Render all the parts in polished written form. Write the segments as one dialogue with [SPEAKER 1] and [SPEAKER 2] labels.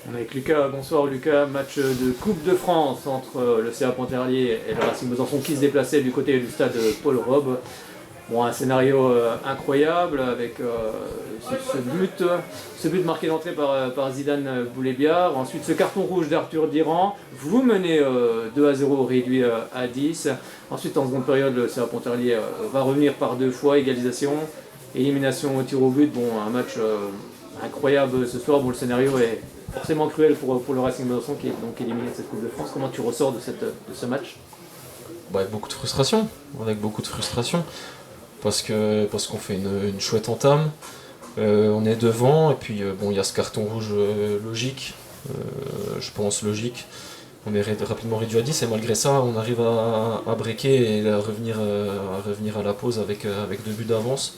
[SPEAKER 1] On est avec Lucas. Bonsoir Lucas. Match de Coupe de France entre le CA Pontarlier et le Racing Besançon qui se déplaçait du côté du stade Paul Robbe. Bon, un scénario incroyable avec ce but marqué d'entrée par Zidane Boulébiar. Ensuite ce carton rouge d'Arthur Diran. Vous menez 2-0 réduit à 10. Ensuite en seconde période le CA Pontarlier va revenir par 2 fois, égalisation, élimination au tir au but. Bon, un match incroyable ce soir. Bon, le scénario est forcément cruel pour le Racing Besançon qui est donc éliminé de cette Coupe de France. Comment tu ressors de ce match?
[SPEAKER 2] Avec beaucoup de frustration, parce qu'on fait une chouette entame, on est devant, et puis il y a ce carton rouge logique, je pense logique, on est rapidement réduit à 10, et malgré ça on arrive à breaker et à revenir à la pause avec 2 buts d'avance.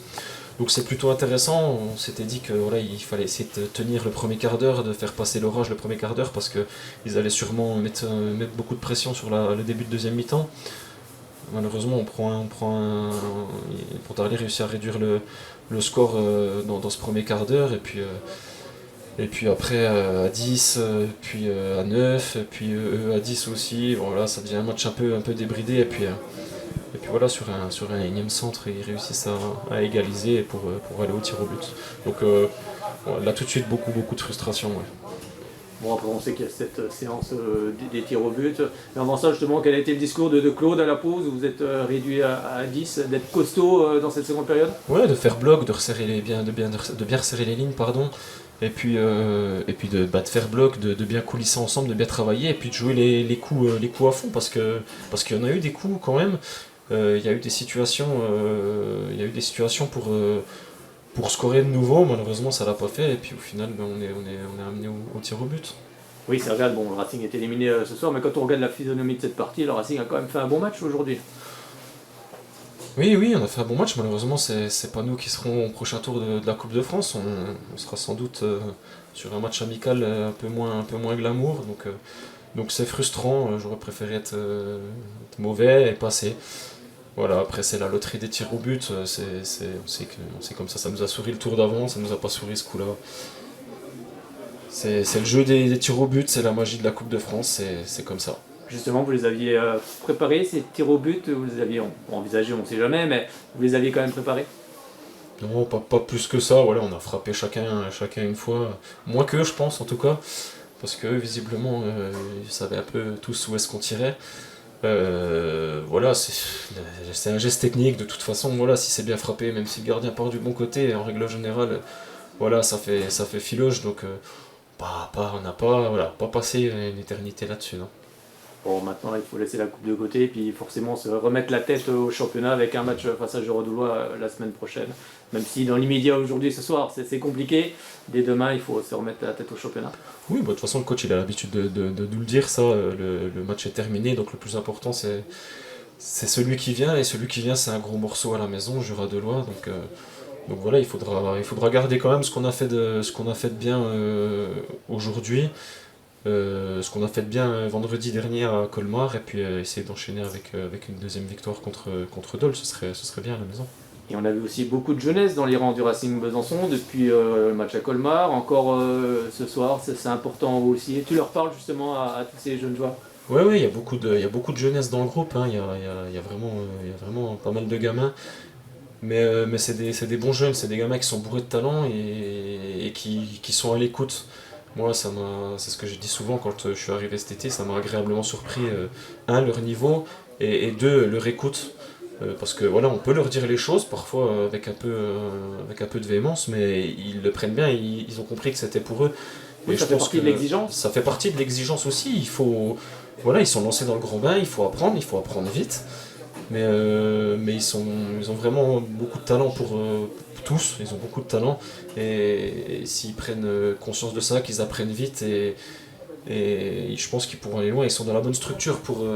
[SPEAKER 2] Donc c'est plutôt intéressant. On s'était dit que voilà, il fallait essayer de tenir le premier quart d'heure, de faire passer l'orage le premier quart d'heure, parce qu'ils allaient sûrement mettre beaucoup de pression sur le début de deuxième mi-temps. Malheureusement, Pontarlier réussit à réduire le score dans ce premier quart d'heure, et puis après à 10, puis à 9, et puis eux à 10 aussi. Bon, là, ça devient un match un peu débridé, et puis voilà, sur un énième centre, ils réussissent à égaliser pour aller au tir au but. Donc là, tout de suite, beaucoup de frustration. Ouais.
[SPEAKER 1] Bon, après, on sait qu'il y a cette séance des tirs au but. Mais avant ça, justement, quel a été le discours de Claude à la pause, où vous êtes réduit à 10, d'être costaud dans cette seconde période?
[SPEAKER 2] Ouais, de faire bloc, de bien resserrer les lignes, pardon. Et puis de faire bloc, de bien coulisser ensemble, de bien travailler, et puis de jouer les coups à fond, parce qu'il y en a eu des coups quand même. Il y a eu des situations pour scorer de nouveau. Malheureusement ça l'a pas fait, et puis au final on est amené au tir au but.
[SPEAKER 1] Oui, c'est vrai, bon, le Racing est éliminé ce soir, mais quand on regarde la physionomie de cette partie, le Racing a quand même fait un bon match aujourd'hui.
[SPEAKER 2] Oui, on a fait un bon match. Malheureusement c'est pas nous qui serons au prochain tour de la Coupe de France. On sera sans doute sur un match amical un peu moins glamour, donc c'est frustrant. J'aurais préféré être mauvais et passer. Voilà, après c'est la loterie des tirs au but, on sait comme ça nous a souri le tour d'avant, ça nous a pas souri ce coup-là. C'est le jeu des tirs au but, c'est la magie de la Coupe de France, c'est comme ça.
[SPEAKER 1] Justement, vous les aviez préparés, ces tirs au but, vous les aviez envisagés, on ne sait jamais, mais vous les aviez quand même préparés?
[SPEAKER 2] Non, pas plus que ça, voilà, on a frappé chacun une fois, moins qu'eux je pense en tout cas, parce que visiblement ils savaient un peu tous où est-ce qu'on tirait. Voilà, c'est un geste technique de toute façon. Voilà, si c'est bien frappé, même si le gardien part du bon côté, en règle générale, voilà, ça fait filoche. Donc, on n'a pas passé une éternité là-dessus, non.
[SPEAKER 1] Bon, maintenant il faut laisser la coupe de côté et puis forcément se remettre la tête au championnat avec un match face à Girondoulois la semaine prochaine. Même si dans l'immédiat aujourd'hui, ce soir, c'est compliqué. Dès demain, il faut se remettre la tête au championnat.
[SPEAKER 2] Oui, de toute façon, le coach il a l'habitude de nous le dire, ça. Le match est terminé, donc le plus important c'est celui qui vient, et celui qui vient c'est un gros morceau à la maison, Jura-Delois. Donc voilà, il faudra garder quand même ce qu'on a fait de bien aujourd'hui. Ce qu'on a fait de bien vendredi dernier à Colmar, et puis essayer d'enchaîner avec une deuxième victoire contre Dole, ce serait bien à la maison.
[SPEAKER 1] Et on a vu aussi beaucoup de jeunesse dans les rangs du Racing Besançon depuis le match à Colmar, encore ce soir, c'est important aussi. Tu leur parles justement à tous ces jeunes joueurs?
[SPEAKER 2] Oui, il y a beaucoup de jeunesse dans le groupe, hein. Il y a vraiment pas mal de gamins, mais c'est des bons jeunes, c'est des gamins qui sont bourrés de talent et qui sont à l'écoute. Moi, c'est ce que j'ai dit souvent quand je suis arrivé cet été, ça m'a agréablement surpris, leur niveau, et deux, leur écoute. Parce que voilà, on peut leur dire les choses, parfois avec un peu de véhémence, mais ils le prennent bien, ils ont compris que c'était pour eux.
[SPEAKER 1] Oui,
[SPEAKER 2] Et
[SPEAKER 1] ça
[SPEAKER 2] je
[SPEAKER 1] fait
[SPEAKER 2] pense
[SPEAKER 1] partie de l'exigence.
[SPEAKER 2] ça fait partie de l'exigence aussi. Voilà, ils sont lancés dans le grand bain, il faut apprendre vite. Mais ils ont vraiment beaucoup de talent pour tous, ils ont beaucoup de talent, et s'ils prennent conscience de ça, qu'ils apprennent vite, et je pense qu'ils pourront aller loin. Ils sont dans la bonne structure pour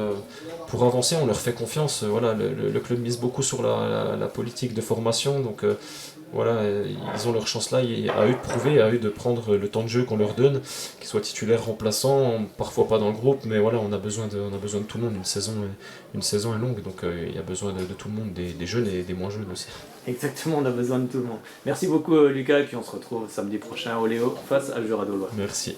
[SPEAKER 2] avancer, on leur fait confiance. Voilà, le club mise beaucoup sur la politique de formation, donc voilà, ils ont leur chance là, à eux de prouver, à eux de prendre le temps de jeu qu'on leur donne, qu'ils soient titulaires, remplaçants, parfois pas dans le groupe, mais voilà, on a besoin de tout le monde. Une saison est longue, donc il y a besoin de tout le monde, des jeunes et des moins jeunes aussi.
[SPEAKER 1] Exactement, on a besoin de tout le monde. Merci beaucoup Lucas, et puis on se retrouve samedi prochain au Léo face à Jura-Delois.
[SPEAKER 2] Merci.